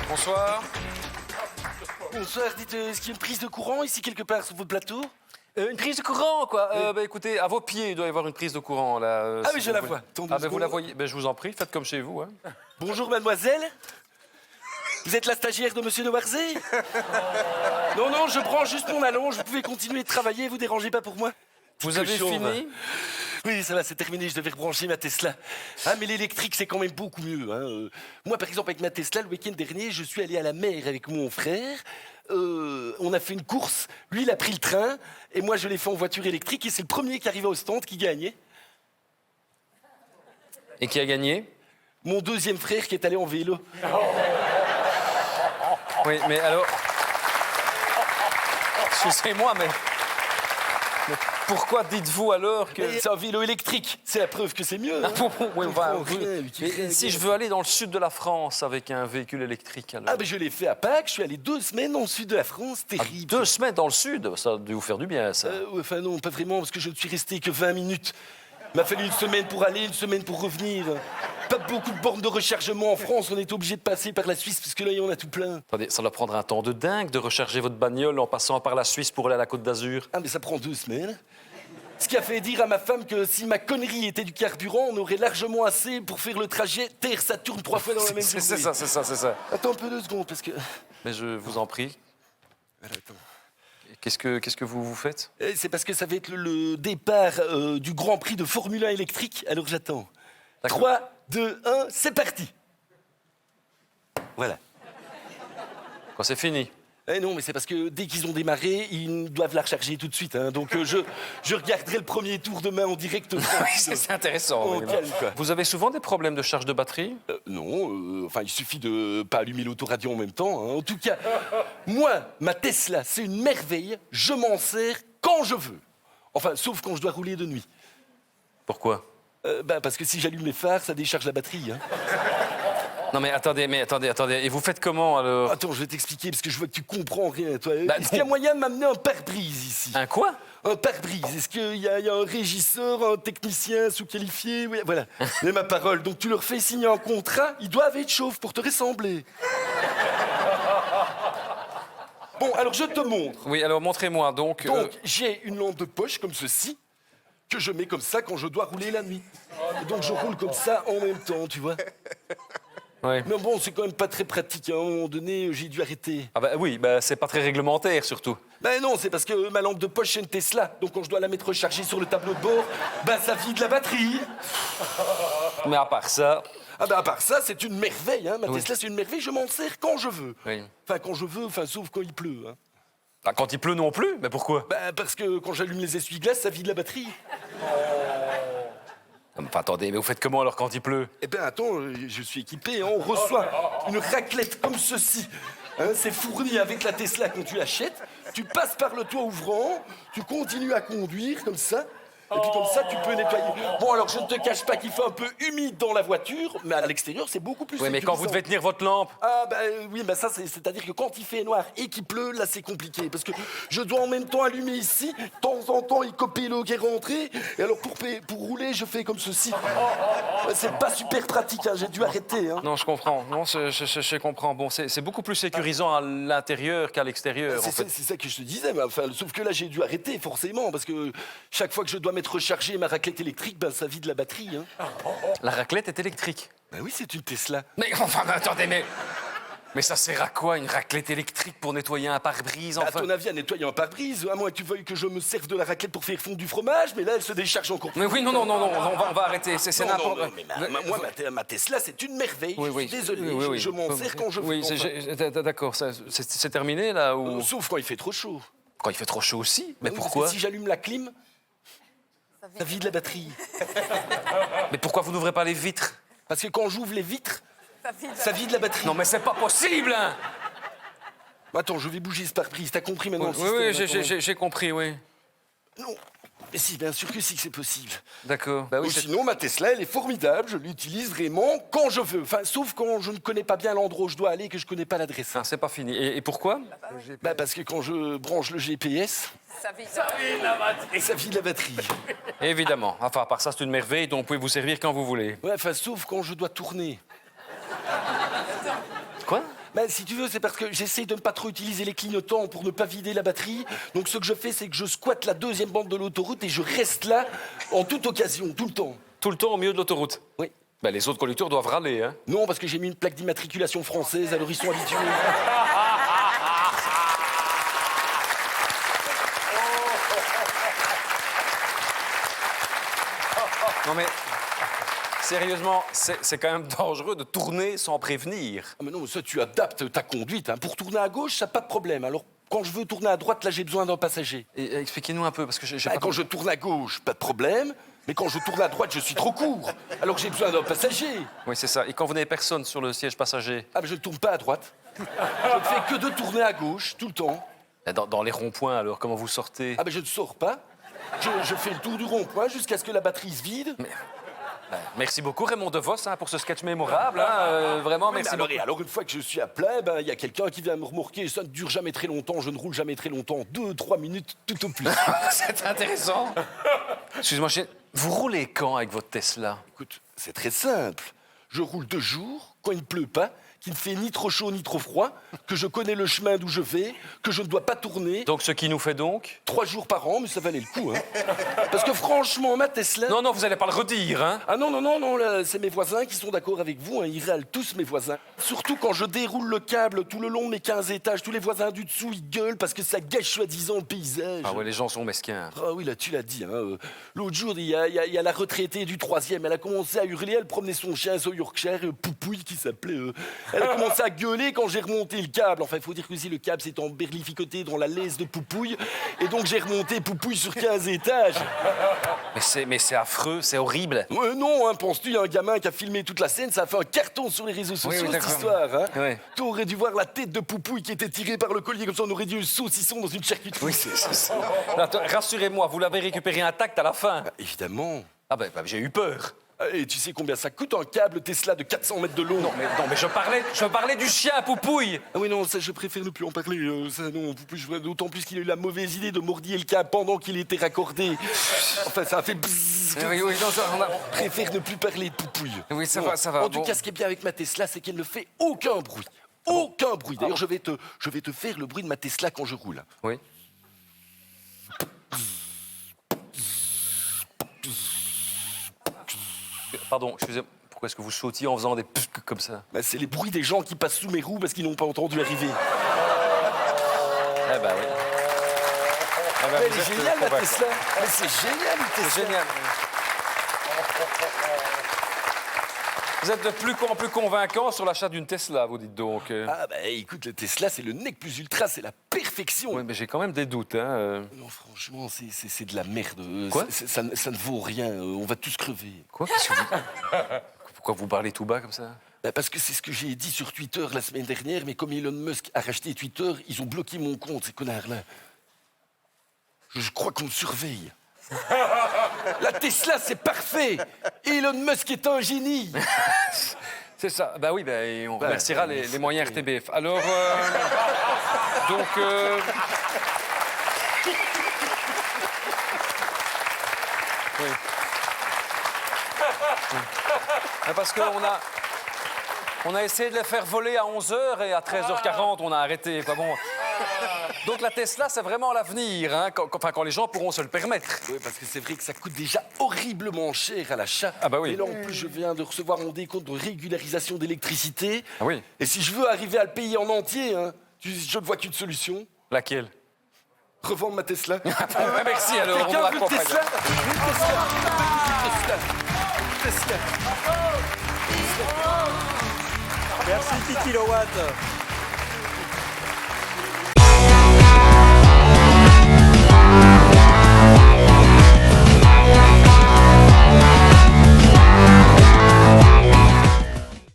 Bonsoir. Bonsoir, dites, est-ce qu'il y a une prise de courant ici quelque part sur votre plateau? Une prise de courant, quoi. Bah, écoutez, à vos pieds, il doit y avoir une prise de courant, là. Ah si oui, je vous la voulez. vois. Ah, ben vous la voyez. Ben, je vous en prie, faites comme chez vous. Hein. Bonjour, mademoiselle. Vous êtes la stagiaire de Monsieur de Warzé? Non, non, je prends juste mon allonge. Vous pouvez continuer de travailler, vous dérangez pas pour moi. Vous avez fini? Oui, ça va, c'est terminé, je devais rebrancher ma Tesla. Ah, mais l'électrique, c'est quand même beaucoup mieux. Hein. Moi, par exemple, avec ma Tesla, le week-end dernier, je suis allé à la mer avec mon frère. On a fait une course. Lui, il a pris le train. Et moi, je l'ai fait en voiture électrique. Et c'est le premier qui arrivait au stand qui gagnait. Et qui a gagné? Mon deuxième frère qui est allé en vélo. Oui, mais alors... Excusez-moi, mais pourquoi dites-vous alors que... C'est un vélo électrique. C'est la preuve que c'est mieux. Hein. Oui, enfin, Mais si je veux aller dans le sud de la France avec un véhicule électrique, alors... Ah, mais je l'ai fait à Pâques. Je suis allé 2 semaines dans le sud de la France. Terrible. 2 semaines dans le sud, ça a dû vous faire du bien, ça. Enfin, non, pas vraiment, parce que je ne suis resté que 20 minutes. Il m'a fallu 1 semaine pour aller, 1 semaine pour revenir. Pas beaucoup de bornes de rechargement en France. On est obligé de passer par la Suisse, parce que là, on a tout plein. Attendez, ça doit prendre un temps de dingue de recharger votre bagnole en passant par la Suisse pour aller à la Côte d'Azur. Ah, mais ça prend 2 semaines. Ce qui a fait dire à ma femme que si ma connerie était du carburant, on aurait largement assez pour faire le trajet Terre-Saturne 3 fois dans la même journée. C'est ça. Attends un peu 2 secondes, parce que... Mais je vous en prie. Alors, attends. Qu'est-ce que vous faites? C'est parce que ça va être le départ du Grand Prix de Formule 1 électrique, alors j'attends. 3, 2, 1, c'est parti. Voilà. Quand c'est fini? Eh non, mais c'est parce que dès qu'ils ont démarré, ils doivent la recharger tout de suite. Hein. Donc je regarderai le premier tour demain en direct. C'est intéressant. Oh, Oui. calme, quoi. Vous avez souvent des problèmes de charge de batterie? Non, enfin, il suffit de pas allumer l'autoradio en même temps. Hein. En tout cas, moi, ma Tesla, c'est une merveille. Je m'en sers quand je veux. Enfin, sauf quand je dois rouler de nuit. Pourquoi? Parce que si j'allume les phares, ça décharge la batterie. Hein. Non mais attendez. Et vous faites comment alors? Attends, je vais t'expliquer parce que je vois que tu comprends rien, toi. Bah, Est-ce qu'il y a moyen de m'amener un pare-brise ici? Un quoi? Un pare-brise. Est-ce qu'il y a un régisseur, un technicien sous-qualifié? Oui, voilà. Mais ma parole. Donc tu leur fais signer un contrat, ils doivent être chauves pour te ressembler. Bon, alors je te montre. Oui, alors montrez-moi donc. Donc j'ai une lampe de poche comme ceci, que je mets comme ça quand je dois rouler la nuit. Et donc je roule comme ça en même temps, tu vois. Ouais. Mais bon, c'est quand même pas très pratique. Hein. À un moment donné, j'ai dû arrêter. Ah bah oui, bah c'est pas très réglementaire surtout. Ben non, c'est parce que ma lampe de poche, c'est une Tesla. Donc quand je dois la mettre rechargée sur le tableau de bord, ça vide la batterie. Mais à part ça... Ah à part ça, c'est une merveille. Hein. Ma Tesla, c'est une merveille. Je m'en sers quand je veux. Oui. Enfin, quand je veux, sauf quand il pleut. Hein. Ah, quand il pleut non plus? Mais pourquoi? Parce que quand j'allume les essuie-glaces, ça vide la batterie. Enfin, attendez, mais vous faites comment alors quand il pleut? Eh ben attends, je suis équipé. Hein. On reçoit une raclette comme ceci. Hein, c'est fourni avec la Tesla quand tu l'achètes. Tu passes par le toit ouvrant, tu continues à conduire comme ça. Et puis comme ça, tu peux nettoyer. Bon, alors je ne te cache pas qu'il fait un peu humide dans la voiture, mais à l'extérieur, c'est beaucoup plus Oui, mais quand vous devez tenir votre lampe... Ah, oui, ça, c'est-à-dire que quand il fait noir et qu'il pleut, là, c'est compliqué. Parce que je dois en même temps allumer ici, de temps en temps, il copie l'eau qui est rentrée. Et alors, pour rouler, je fais comme ceci. C'est pas super pratique, hein, j'ai dû arrêter. Hein. Non, je comprends. Non, je comprends. Bon, c'est beaucoup plus sécurisant à l'intérieur qu'à l'extérieur, en fait. C'est ça que je te disais, mais enfin, sauf que là, j'ai dû arrêter, forcément, parce que chaque fois que je dois mettre recharger ma raclette électrique, ça vide la batterie. Hein. La raclette est électrique? Oui, c'est une Tesla. Mais enfin, attendez, mais ça sert à quoi, une raclette électrique pour nettoyer un pare-brise, enfin? À ton avis, à nettoyer un pare-brise, à moins que tu veuilles que je me serve de la raclette pour faire fondre du fromage, mais là, elle se décharge encore. Mais oui, non, on va arrêter, c'est n'importe quoi. Moi, ma Tesla, c'est une merveille. Oui. Je suis désolé, je m'en sers quand je veux. Oui, d'accord, c'est terminé, là, ou... Sauf quand il fait trop chaud. Quand il fait trop chaud aussi? Mais Oui, pourquoi? si j'allume la clim, ça vide la batterie. Mais pourquoi vous n'ouvrez pas les vitres? Parce que quand j'ouvre les vitres, ça vide la batterie. Non, mais c'est pas possible, hein! Attends, je vais bouger ce pare-brise. T'as compris maintenant? Oui, j'ai compris, oui. Non. Mais si, bien sûr que si que c'est possible. D'accord. Bah oui, Ou sinon, ma Tesla, elle est formidable. Je l'utilise vraiment quand je veux. Enfin, sauf quand je ne connais pas bien l'endroit où je dois aller et que je ne connais pas l'adresse. Ah, c'est pas fini. Et pourquoi? Bah, parce que quand je branche le GPS, Ça vit. ça vide la batterie. Évidemment. Enfin, à part ça, c'est une merveille dont vous pouvez vous servir quand vous voulez. Ouais, enfin, sauf quand je dois tourner. Quoi? Ben, si tu veux, c'est parce que j'essaie de ne pas trop utiliser les clignotants pour ne pas vider la batterie. Donc ce que je fais, c'est que je squatte la deuxième bande de l'autoroute et je reste là en toute occasion, tout le temps. Tout le temps au milieu de l'autoroute. Oui. Bah, les autres conducteurs doivent râler, hein. Non, parce que j'ai mis une plaque d'immatriculation française, alors ils sont habitués. Non mais, sérieusement, c'est quand même dangereux de tourner sans prévenir. Ah, mais non, mais ça, tu adaptes ta conduite. Hein. Pour tourner à gauche, ça n'a pas de problème. Alors, quand je veux tourner à droite, là, j'ai besoin d'un passager. Et expliquez-nous un peu, parce que j'ai Bah, pas... quand je tourne à gauche, pas de problème. Mais quand je tourne à droite, je suis trop court. Alors que j'ai besoin d'un passager. Oui, c'est ça. Et quand vous n'avez personne sur le siège passager? Ah, mais je ne tourne pas à droite. Je ne fais que de tourner à gauche, tout le temps. Dans les ronds-points, alors, comment vous sortez? Ah, mais je ne sors pas. Je fais le tour du rond-point jusqu'à ce que la batterie se vide. Merci beaucoup, Raymond DeVos, hein, pour ce sketch mémorable. Hein, vraiment, Oui, mais merci alors, beaucoup. et alors, une fois que je suis à plat, ben, il y a quelqu'un qui vient me remorquer. Ça ne dure jamais très longtemps. Je ne roule jamais très longtemps. 2-3 minutes, tout au plus. C'est intéressant. Excusez-moi, vous roulez quand avec votre Tesla? Écoute, c'est très simple. Je roule 2 jours, quand il ne pleut pas, qu'il ne fait ni trop chaud ni trop froid, que je connais le chemin d'où je vais, que je ne dois pas tourner. Donc, ce qui nous fait donc? 3 jours par an, mais ça valait le coup. Hein. Parce que franchement, ma Tesla... Non, non, vous allez pas le redire, hein? Ah non, non, non, non, là, c'est mes voisins qui sont d'accord avec vous, hein, ils râlent tous mes voisins. Surtout quand je déroule le câble tout le long de mes 15 étages, tous les voisins du dessous, ils gueulent parce que ça gâche soi-disant le paysage. Ah ouais, les gens sont mesquins. Ah oui, là, tu l'as dit. Hein. L'autre jour, il y a la retraitée du 3e, elle a commencé à hurler, elle promenait son chien, son Yorkshire, Poupouille qui s'appelait. Elle a commencé à gueuler quand j'ai remonté le câble. Enfin, il faut dire que si le câble s'est emberlificoté dans la laisse de Poupouille, et donc j'ai remonté Poupouille sur 15 étages. Mais c'est affreux, c'est horrible. Non, hein, penses-tu, il y a un gamin qui a filmé toute la scène, ça a fait un carton sur les réseaux sociaux, cette d'accord. histoire. Hein. Ouais. Tu aurais dû voir la tête de Poupouille qui était tirée par le collier, comme ça on aurait dit un saucisson dans une charcuterie. Oui, c'est ça. Attends, rassurez-moi, vous l'avez récupéré intact à la fin? Évidemment. Ah ben, j'ai eu peur. Et tu sais combien ça coûte un câble Tesla de 400 mètres de long? Non, mais je parlais du chien à Poupouille. Ah oui, non, ça, je préfère ne plus en parler. Ça, non, d'autant plus qu'il a eu la mauvaise idée de mordiller le câble pendant qu'il était raccordé. Enfin, ça a fait bzzz. Oui, non, ça, Je préfère ne plus parler de Poupouille. Oui, ça Non. va, ça va. En tout bon. cas, ce qui est bien avec ma Tesla, c'est qu'elle ne fait aucun bruit. Aucun bruit. D'ailleurs, je vais te faire le bruit de ma Tesla quand je roule. Oui. Pardon, excusez-moi. Pourquoi est-ce que vous sautiez en faisant des pfff comme ça? Bah, c'est les bruits des gens qui passent sous mes roues parce qu'ils n'ont pas entendu arriver. Eh ben oui. Ah ben, Elle vous est êtes géniale, ma convaincant. Tesla. Mais c'est génial, une Tesla. C'est génial. Vous êtes de plus en plus convaincant sur l'achat d'une Tesla, vous dites donc. Ah bah écoute, la Tesla, c'est le nec plus ultra, c'est la perfection. Oui, mais j'ai quand même des doutes. Hein. Non, franchement, c'est de la merde. Quoi Ça ne vaut rien. On va tous crever. Quoi? Qu'est-ce que vous... Pourquoi vous parlez tout bas comme ça? Bah, parce que c'est ce que j'ai dit sur Twitter la semaine dernière, mais comme Elon Musk a racheté Twitter, ils ont bloqué mon compte, ces connards-là. Je crois qu'on me surveille. La Tesla, c'est parfait. Elon Musk est un génie. C'est ça. Bah oui, bah, et on Bah, remerciera oui, les moyens RTBF. Alors, donc... Oui. Ah, parce qu'on a essayé de les faire voler à 11h et à 13h40, on a arrêté. Pas bon. Donc la Tesla, c'est vraiment l'avenir, hein, quand les gens pourront se le permettre. Oui, parce que c'est vrai que ça coûte déjà horriblement cher à l'achat. Ah bah oui. Et là, en plus, je viens de recevoir mon décompte de régularisation d'électricité. Ah oui. Et si je veux arriver à le payer en entier, hein, je ne vois qu'une solution. Laquelle? Revendre ma Tesla. Ah, merci, alors on Quelqu'un va veut une Tesla? Une Tesla. Une Tesla. Merci 10 kilowatts.